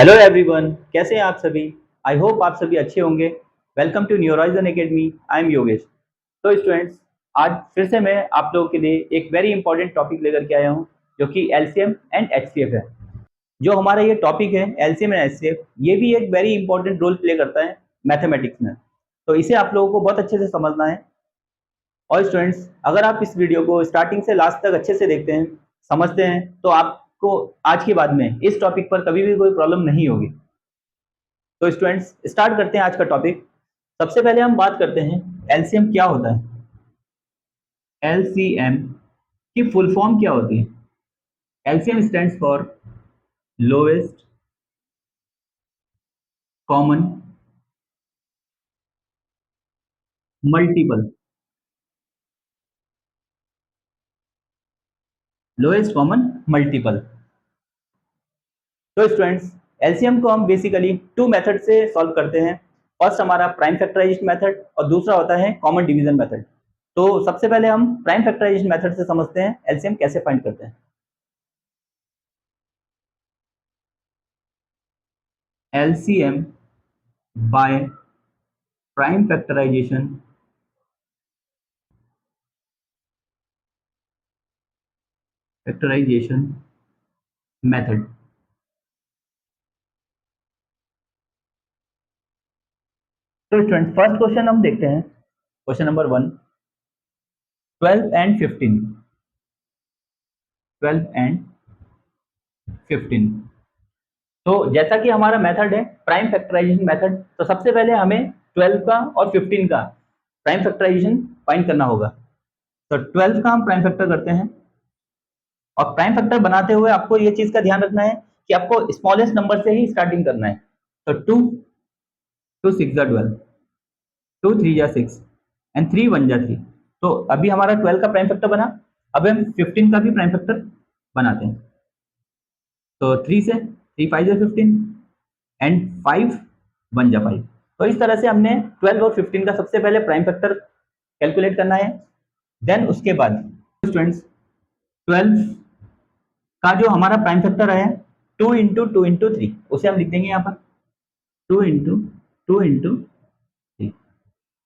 Hello everyone, कैसे हैं आप सभी। आई होप आप सभी अच्छे होंगे। Welcome to Neurozen academy. I am Yogesh. तो स्टूडेंट्स, आज फिर से मैं आप लोगों के लिए एक वेरी इंपॉर्टेंट टॉपिक लेकर के आया हूं, जो कि एलसीएम एंड एचसीएफ है। जो हमारा ये टॉपिक है एलसीएम एंड एचसीएफ, ये भी एक वेरी इंपॉर्टेंट रोल प्ले करता है मैथमेटिक्स में। तो इसे आप लोगों को बहुत अच्छे से समझना है। और स्टूडेंट्स, अगर आप इस वीडियो को स्टार्टिंग से लास्ट तक अच्छे से देखते हैं, समझते हैं, तो आपको आज के बाद में इस टॉपिक पर कभी भी कोई प्रॉब्लम नहीं होगी। तो स्टूडेंट्स, स्टार्ट करते हैं आज का टॉपिक। सबसे पहले हम बात करते हैं एलसीएम क्या होता है। एलसीएम की फुल फॉर्म क्या होती है। LCM stands for lowest common multiple. Lowest common multiple. तो स्टूडेंट्स, एलसीएम को हम बेसिकली टू मेथड से सॉल्व करते हैं। फर्स्ट हमारा प्राइम फैक्टराइजेशन मेथड और दूसरा होता है कॉमन डिवीजन मेथड। तो सबसे पहले हम प्राइम फैक्टराइजेशन मेथड से समझते हैं एलसीएम कैसे फाइंड करते हैं। LCM by prime factorization method. तो स्टूडेंट, फर्स्ट क्वेश्चन हम देखते हैं। Question number 1, 12 and 15। 12 एंड 15। तो जैसा कि हमारा मेथड है प्राइम फैक्टराइजेशन मेथड, तो सबसे पहले हमें 12 का और 15 का प्राइम फैक्टराइजेशन फाइंड करना होगा। तो 12 का हम प्राइम फैक्टर करते हैं, और प्राइम फैक्टर बनाते हुए आपको ये चीज का ध्यान रखना है कि आपको स्मॉलेस्ट नंबर से ही स्टार्टिंग करना है। तो 2 2 6 जा 12, 2 3 जा 6 एंड 3 1 जा 3। तो अभी हमारा 12 का प्राइम फैक्टर बना। अब हम 15 का भी प्राइम फैक्टर बनाते हैं। तो 3 से 3 5 जा 15 एंड 5 1 जा 5। तो इस तरह से हमने 12 और 15 का सबसे पहले प्राइम फैक्टर कैलकुलेट करना है। देन उसके बाद स्टूडेंट्स, 12 का जो हमारा प्राइम फैक्टर है 2 इंटू 2 इंटू 3, उसे हम लिख देंगे यहाँ पर 2 इंटू 2 इंटू 3।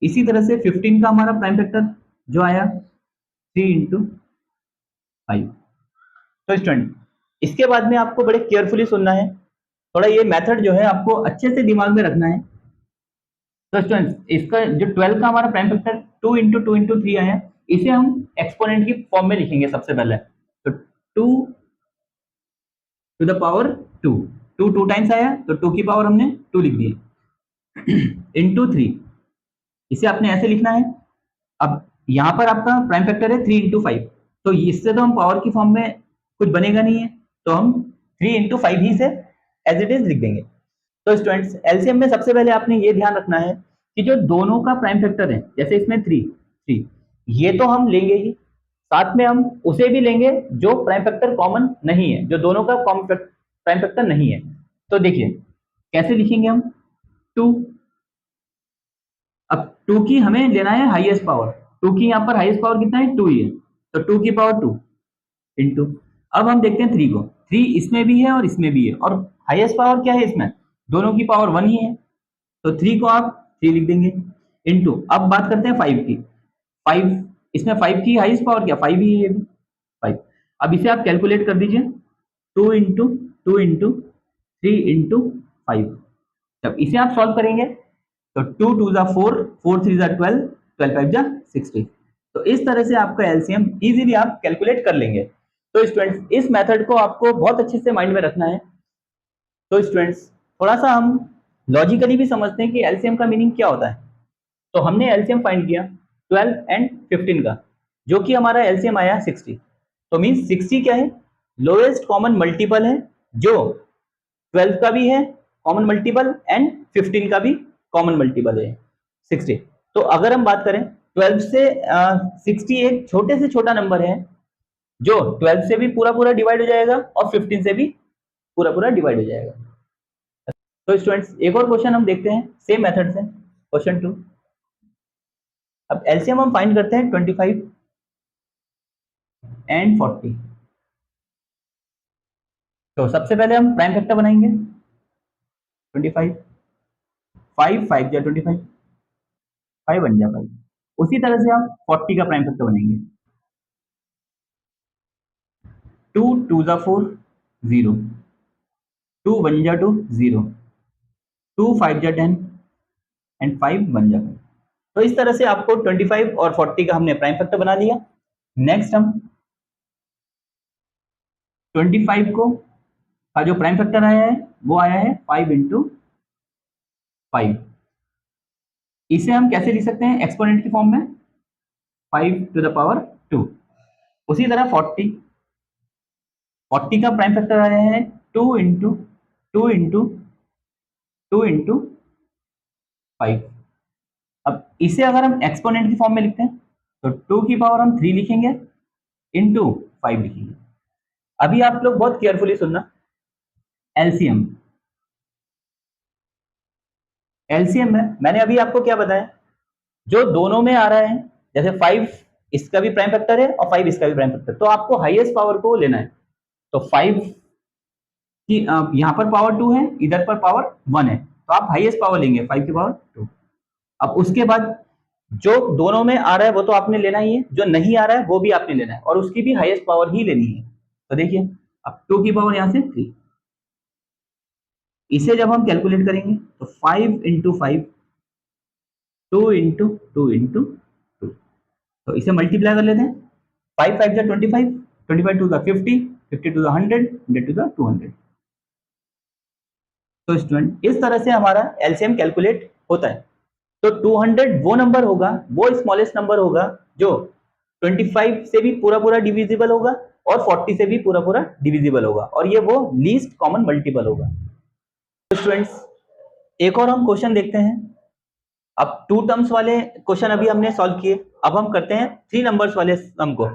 इसी तरह से 15 का हमारा प्राइम फैक्टर जो आया 3 इंटू 5। तो स्टूडेंट, इसके बाद में आपको बड़े केयरफुली सुनना है। थोड़ा ये मेथड जो है आपको अच्छे से दिमाग में रखना है। तो स्टूडेंट, इसका जो 12 का हमारा प्राइम फैक्टर 2 इंटू 2 इंटू 3 आया, इसे हम एक्सपोनेंट की फॉर्म में लिखेंगे सबसे पहले। तो 2 टू द पावर 2, 2 2 टाइम्स आया तो 2 की पावर हमने 2 लिख दिया इंटू 3। इसे आपने ऐसे लिखना है। अब यहाँ पर आपका प्राइम फैक्टर है 3 इंटू 5, तो इससे तो हम पावर की फॉर्म में कुछ बनेगा नहीं है, तो हम 3 इंटू 5 ही से एज इट इज लिख देंगे। तो स्टूडेंट्स, एलसीएम में सबसे पहले आपने ये ध्यान रखना है कि जो दोनों का प्राइम फैक्टर है, जैसे इसमें 3 3, ये तो हम लेंगे ही, साथ में हम उसे भी लेंगे जो प्राइम फैक्टर कॉमन नहीं है, जो दोनों का प्राइम फैक्टर नहीं है। तो देखिए कैसे लिखेंगे हम 2। अब 2 की हमें लेना है हाईएस्ट पावर। 2 की यहाँ पर हाईएस्ट पावर कितना है, 2 ही है। तो 2 की पावर 2 इंटू, अब हम देखते हैं 3 को। 3 इसमें भी है और इसमें भी है, और हाईएस्ट पावर क्या है इसमें, दोनों की पावर 1 ही है। तो 3 को आप 3 लिख देंगे इंटू, अब बात करते हैं 5 की। 5, इसमें 5 की हाईएस्ट पावर क्या, 5 ही है, 5। अब इसे आप कैलकुलेट कर दीजिए, 2 इंटू 2 इंटू 3 इंटू 5। जब इसे आप सॉल्व करेंगे तो 2 2 जा 4, 4 3 जा 12, 12 5 जा 60। तो इस तरह से आपका एलसीएम इजीली आप कैलकुलेट कर लेंगे। तो स्टूडेंट्स, इस मेथड को आपको बहुत अच्छे से माइंड में रखना है। तो स्टूडेंट्स, थोड़ा सा हम लॉजिकली भी समझते हैं कि एलसीएम का मीनिंग क्या होता है। तो हमने एलसीएम फाइंड किया 12 एंड 15 का, जो कि हमारा एलसीएम आया 60। तो मीन्स 60 क्या है, लोएस्ट कॉमन मल्टीपल है, जो 12 का भी है कॉमन मल्टीपल एंड 15 का भी कॉमन मल्टीपल है 60। तो अगर हम बात करें 12 से 60 एक छोटे से छोटा नंबर है, जो 12 से भी पूरा पूरा डिवाइड हो जाएगा और 15 से भी पूरा पूरा डिवाइड हो जाएगा। तो स्टूडेंट्स, एक और क्वेश्चन हम देखते हैं सेम मेथड से, क्वेश्चन 2। अब एलसीएम हम फाइंड करते हैं 25 एंड 40। तो सबसे पहले हम प्राइम फैक्टर बनाएंगे। 25, 5 5 जा 25, 5 बन जा 5। उसी तरह से आप 40 का प्राइम फैक्टर बनेंगे। 2 2 जा 4, 0, 2 1 जा 2, 0, 2 5 जा 10 एंड 5 1 जा 5। तो इस तरह से आपको 25 और 40 का हमने प्राइम फैक्टर बना लिया। नेक्स्ट हम 25 को का जो प्राइम फैक्टर आया है वो आया है 5 इंटू 5। इसे हम कैसे लिख सकते हैं एक्सपोनेंट की फॉर्म में, 5 टू द पावर 2। उसी तरह 40 का प्राइम फैक्टर आया है 2 इंटू 2 इंटू 2 इंटू 5। अब इसे अगर हम एक्सपोनेंट की फॉर्म में लिखते हैं तो 2 की पावर हम 3 लिखेंगे इंटू 5 लिखेंगे। अभी आप लोग बहुत केयरफुली सुनना, एलसीएम। एलसीएम में मैंने अभी आपको क्या बताया, जो दोनों में आ रहा है, जैसे 5 इसका भी प्राइम फैक्टर है और 5 इसका भी प्राइम फैक्टर, तो आपको हाईएस्ट पावर को लेना है। तो 5 की यहाँ पर पावर 2 है, इधर पर पावर 1 है, तो आप हाईएस्ट पावर लेंगे 5 की पावर 2। अब उसके बाद जो दोनों में आ रहा है वो तो आपने लेना ही है, जो नहीं आ रहा है वो भी आपने लेना है और उसकी भी हाईएस्ट पावर ही लेनी है। तो देखिए अब 2 की पावर यहाँ से 3, इसे जब हम कैलकुलेट करेंगे तो 5 इंटू 5, 2 इंटू 2 इंटू 2, तो इसे मल्टीप्लाई कर लेते हैं। 5 5 जा 25, 25 to the 50, 50 to the 100, 100 to the 200। तो स्टूडेंट इस तरह से हमारा एलसीएम कैलकुलेट होता है। तो 200 वो नंबर होगा, वो स्मॉलेस्ट नंबर होगा जो 25 से भी पूरा पूरा डिविजिबल होगा और 40 से भी पूरा पूरा डिविजिबल होगा, और ये वो लीस्ट कॉमन मल्टीपल होगा। तो स्टूडेंट्स एक और हम क्वेश्चन देखते हैं। अब 2 टर्म्स वाले क्वेश्चन अभी हमने सॉल्व किए, अब हम करते हैं 3 नंबर्स वाले सम को।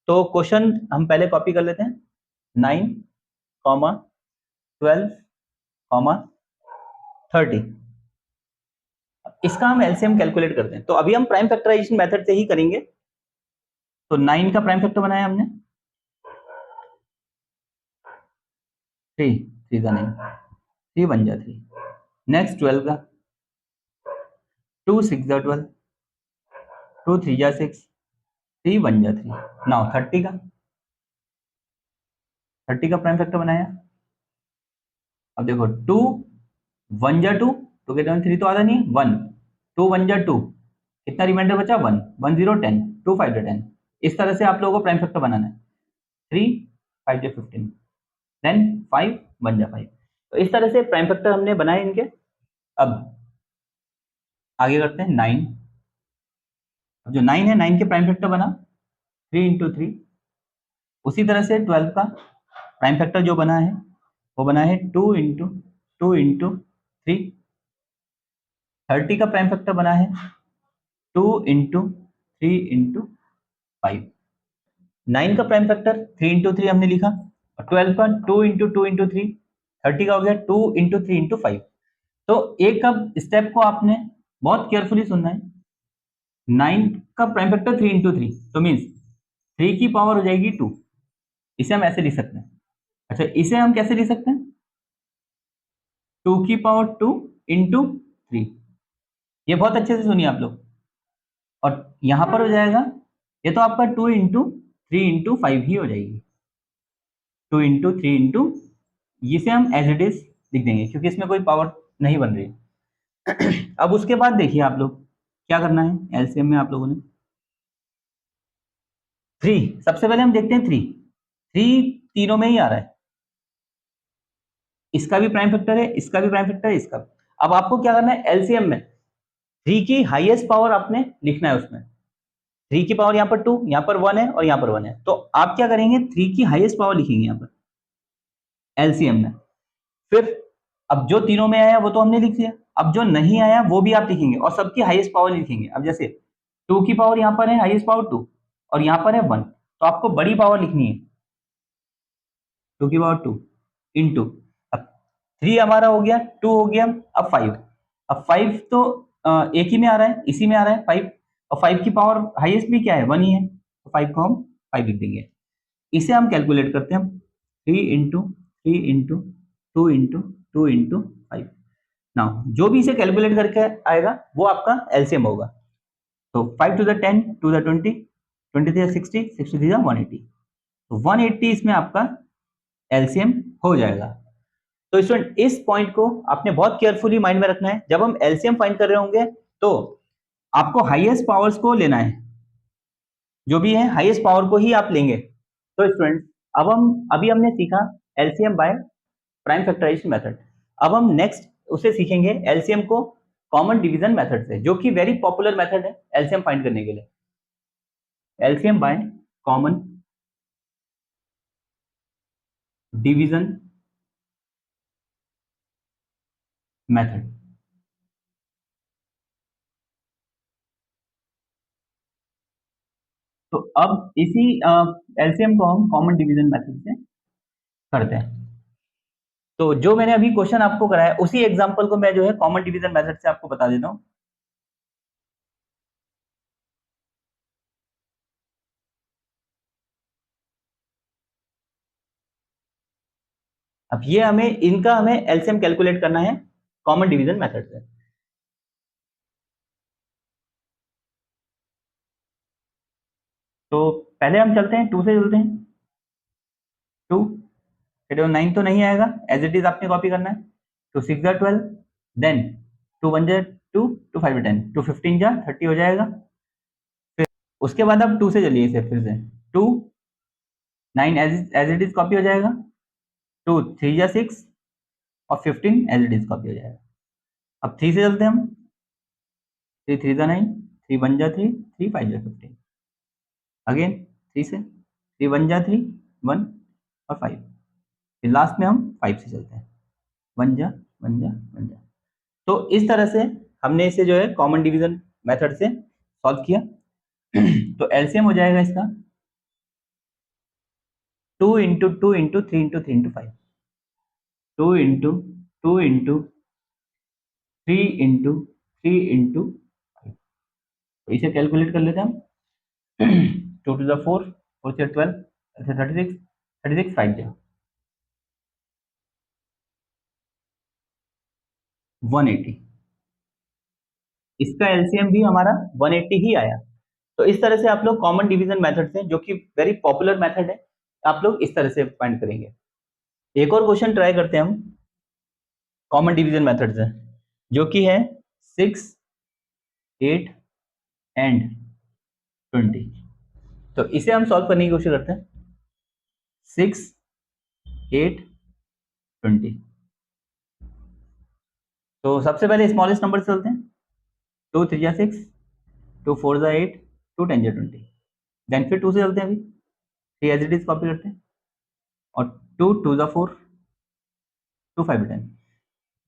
तो क्वेश्चन हम पहले कॉपी कर लेते हैं, 9, 12, 30। इसका हम एलसीएम कैलकुलेट करते हैं। तो अभी हम प्राइम फैक्टराइजेशन मेथड से ही करेंगे। तो 9 का प्राइम फैक्टर बनाया हमने, 3 3 का 9, 3 बन जा 3। नेक्स्ट 12 का, 2 6 जा 12, 2 3 जा 6, 3 बन जा 3। नाउ 30 का, 30 का प्राइम फैक्टर बनाया। अब देखो 2 1 जा 2, तो कहते हैं 3 तो आधा नहीं, 1, 2 1 जा 2, कितना रिमाइंडर बचा 1, 1 0 10, 2 5 जा 10। इस तरह से आप लोगों को प्राइम फैक्टर बनाना है। 3 5 जा 15, देन 5 1 जा 5। तो इस तरह से प्राइम फैक्टर हमने बनाए इनके। अब आगे करते हैं 9। अब जो 9 है, 9 के प्राइम फैक्टर बना 3 इंटू 3। उसी तरह से 12 का प्राइम फैक्टर जो बना है वो बना है 2 इंटू 2 इंटू 3। 30 का प्राइम फैक्टर बना है 2 इंटू 3 इंटू 5। 9 का प्राइम फैक्टर 3 इंटू 3 हमने लिखा, और 12 का 2 इंटू 2 इंटू 3। 30 का हो गया 2 इंटू 3 इंटू 5। तो एक अब स्टेप को आपने बहुत केयरफुली सुनना है। 9 का प्राइम फैक्टर 3 इंटू 3, तो मीन्स 3 की पावर हो जाएगी 2। इसे हम ऐसे लिख सकते हैं। अच्छा, इसे हम कैसे लिख सकते हैं, 2 की पावर 2 इंटू 3। ये बहुत अच्छे से सुनिए आप लोग। और यहां पर हो जाएगा, ये तो आपका 2 इंटू 3 इंटू 5 ही हो जाएगी। 2 इंटू 3 इंटू, इसे हम एज इट इज लिख देंगे क्योंकि इसमें कोई पावर नहीं बन रही। अब उसके बाद देखिए आप लोग क्या करना है एलसीएम में आप लोगों ने। 3 सबसे पहले हम देखते हैं, 3 तीनों में ही आ रहा है, इसका भी प्राइम फैक्टर है, इसका भी प्राइम फैक्टर है, इसका भी। अब आपको क्या करना है एलसीएम में, 3 की हाईएस्ट पावर आपने लिखना है उसमें। 3 की पावर यहाँ पर 2, यहाँ पर 1 है और यहाँ पर 1 है, तो आप क्या करेंगे 3 की हाईएस्ट पावर लिखेंगे यहाँ पर एलसीएम में। फिर अब जो तीनों में आया वो तो हमने लिख दिया, अब जो नहीं आया वो भी आप लिखेंगे और सबकी हाईएस्ट पावर लिखेंगे। अब जैसे 2 की पावर यहाँ पर है हाईएस्ट पावर 2 और यहाँ पर है 1, तो आपको बड़ी पावर लिखनी है 2 की पावर 2 इंटू, अब 3 हमारा हो गया, 2 हो गया, अब 5। अब 5 तो एक ही में आ रहा है, इसी में आ रहा है 5, और 5 की पावर हाईएस्ट भी क्या है 1 ही है, तो 5 को हम 5 लिख देंगे। इसे हम कैलकुलेट करते हैं, 3 इंटू 3 इंटू 2 इंटू 2 इंटू 5। ना जो भी इसे कैलकुलेट करके आएगा वो आपका एलसीएम होगा। तो 5 टू द 10 टू द 20 20 3 60 60 3 180, तो 180 इसमें आपका एलसीएम हो जाएगा। तो स्टूडेंट इस पॉइंट को आपने बहुत केयरफुली माइंड में रखना है। जब हम एलसीएम फाइंड कर रहे होंगे तो आपको हाईएस्ट पावर्स को लेना है, जो भी है हाईएस्ट पावर को ही आप लेंगे। तो स्टूडेंट अब हम अभी हमने सीखा LCM by prime factorization method. अब हम नेक्स्ट उसे सीखेंगे एलसीएम को कॉमन डिवीजन मेथड से, जो कि वेरी पॉपुलर मेथड है एलसीएम फाइंड करने के लिए। LCM by common division method. तो अब इसी एलसीएम को हम कॉमन डिवीजन मेथड से करते हैं। तो जो मैंने अभी क्वेश्चन आपको कराया उसी एग्जांपल को मैं जो है कॉमन डिवीजन मेथड से आपको बता देता हूं। अब ये हमें एलसीएम कैलकुलेट करना है कॉमन डिवीजन मेथड से। तो पहले हम चलते हैं 2 से चलते हैं। 2 9 तो नहीं आएगा, एज इट इज आपने कॉपी करना है। 2 6 जा 12, देन 2 1 जा 2, 2 5 जा 10, 2 15 जा 30 हो जाएगा। फिर उसके बाद अब 2 से चलिए इसे फिर से। 2 9 एज इट इज कॉपी हो जाएगा। 2 3 जा 6 और 15 एज इट इज कॉपी हो जाएगा। अब 3 से चलते हैं हम। 3 3 जा 9, 3 1 जा 3, 3 5 जा 15, अगेन 3 से 3 1 जा 3 1 और 5, फिर लास्ट में हम 5 से चलते हैं। 1 जा 1 जा 1 जा। तो इस तरह से हमने इसे जो है कॉमन डिवीजन मेथड से सॉल्व किया। तो एलसीएम हो जाएगा इसका 2 into 2 into 3 into 3 into 5, 2 into 2 into 3 into 3 into 5। तो इसे कैलकुलेट कर लेते हैं हम। 2 टू द 4, 4 से 12, 36, 36 5 जा 180। इसका एलसीएम भी हमारा 180 ही आया। तो इस तरह से आप लोग कॉमन डिवीजन मेथड से, जो कि वेरी पॉपुलर मेथड है, आप लोग इस तरह से फाइंड करेंगे। एक और क्वेश्चन ट्राई करते हैं हम कॉमन डिवीजन मेथड से, जो कि है 6 8 एंड 20। तो इसे हम सॉल्व करने की कोशिश करते हैं। 6 8 20। तो सबसे पहले स्मॉलेस्ट नंबर से चलते हैं। 2 3 जा 6, 2 4 जा 8, 2 10 जा 20। देन फिर 2 से चलते हैं अभी। 3 एज इट इज कॉपी करते हैं और 2 2 जा 4, 2 5 10।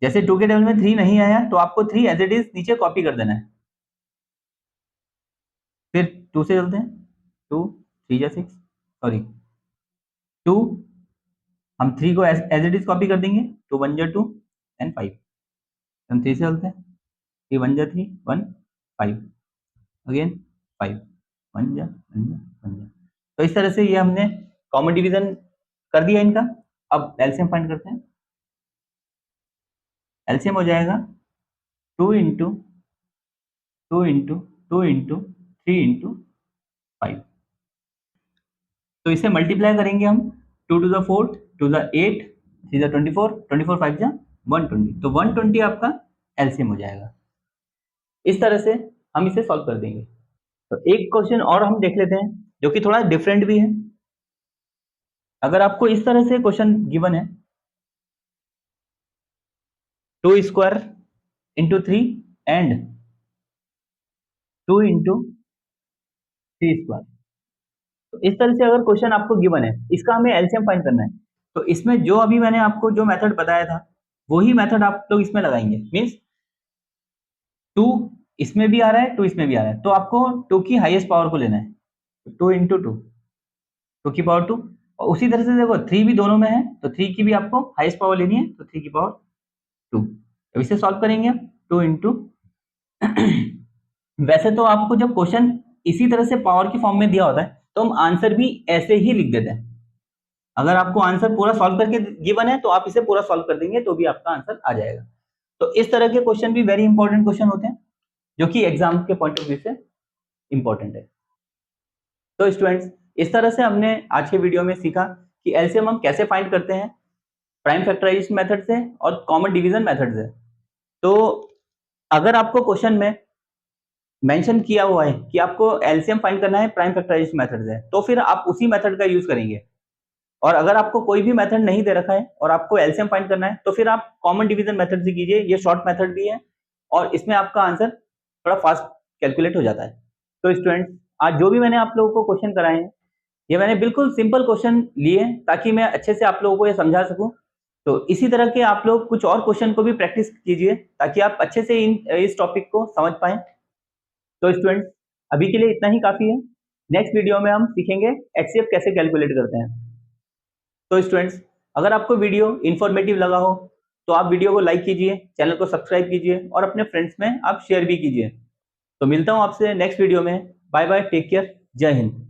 जैसे 2 के टेबल में 3 नहीं आया तो आपको 3 एज इट इज नीचे कॉपी कर देना है। फिर 2 से चलते हैं। 2 3 जा 6, सॉरी 2, हम 3 को एज इट इज कॉपी कर देंगे। 2 1 जा 2 एंड 5। हम 3 से चलते हैं। 3 1 जा 3 1 5, अगेन 5 1 जा 1 जा 1 जा। तो इस तरह से ये हमने कॉमन डिवीजन कर दिया इनका। अब एलसीएम फाइंड करते हैं। एलसीएम हो जाएगा 2 इंटू 2 इंटू 2 इंटू 3 इंटू 5। तो इसे मल्टीप्लाई करेंगे हम। 2 टू द 4, 2 द 8, 3 द 24, 24 5 जा 120। तो 120 आपका एलसीएम हो जाएगा। इस तरह से हम इसे सॉल्व कर देंगे। तो एक क्वेश्चन और हम देख लेते हैं, जो कि थोड़ा डिफरेंट भी है। अगर आपको इस तरह से क्वेश्चन गिवन है, 2 square into 3 and 2 into 3 square. तो इस तरह से अगर क्वेश्चन आपको गिवन है, इसका हमें एलसीएम फाइंड करना है। तो इसमें जो अभी मैंने आपको जो मेथड बताया था वही मेथड आप लोग इसमें लगाएंगे। मीन्स 2 इसमें भी आ रहा है, 2 इसमें भी आ रहा है, तो आपको 2 की हाईएस्ट पावर को लेना है। 2 इंटू 2, 2 की पावर 2। और उसी तरह से देखो 3 भी दोनों में है, तो 3 की भी आपको हाईएस्ट पावर लेनी है, तो 3 की पावर 2। अब इसे सॉल्व करेंगे हम 2 इंटू वैसे तो आपको जब क्वेश्चन इसी तरह से पावर की फॉर्म में दिया होता है तो हम आंसर भी ऐसे ही लिख देते हैं। अगर आपको आंसर पूरा सॉल्व करके गिवन है तो आप इसे पूरा सॉल्व कर देंगे तो भी आपका आंसर आ जाएगा। तो इस तरह के क्वेश्चन भी वेरी इंपॉर्टेंट क्वेश्चन होते हैं जो कि एग्जाम के पॉइंट ऑफ व्यू से इंपॉर्टेंट है। तो स्टूडेंट्स, इस तरह से हमने आज के वीडियो में सीखा कि एलसीएम हम कैसे फाइंड करते हैं प्राइम फैक्टराइजेशन मेथड से और कॉमन डिवीजन मेथड से। तो अगर आपको क्वेश्चन में मेंशन किया हुआ है कि आपको एलसीएम फाइंड करना है प्राइम फैक्टराइजेशन मेथड से, तो फिर आप उसी मेथड का यूज करेंगे। और अगर आपको कोई भी मेथड नहीं दे रखा है और आपको एलसीएम फाइंड करना है, तो फिर आप कॉमन डिवीजन मेथड से कीजिए। ये शॉर्ट मेथड भी है और इसमें आपका आंसर थोड़ा फास्ट कैलकुलेट हो जाता है। तो स्टूडेंट्स, आज जो भी मैंने आप लोगों को क्वेश्चन कराए हैं, ये मैंने बिल्कुल सिंपल क्वेश्चन लिए ताकि मैं अच्छे से आप लोगों को ये समझा सकूं। तो इसी तरह के आप लोग कुछ और क्वेश्चन को भी प्रैक्टिस कीजिए ताकि आप अच्छे से इस टॉपिक को समझ पाएं। तो स्टूडेंट्स, अभी के लिए इतना ही काफी है। नेक्स्ट वीडियो में हम सीखेंगे एचसीएफ कैसे कैलकुलेट करते हैं। तो स्टूडेंट्स, अगर आपको वीडियो इन्फॉर्मेटिव लगा हो तो आप वीडियो को लाइक कीजिए, चैनल को सब्सक्राइब कीजिए और अपने फ्रेंड्स में आप शेयर भी कीजिए। तो मिलता हूं आपसे नेक्स्ट वीडियो में। बाय बाय, टेक केयर, जय हिंद।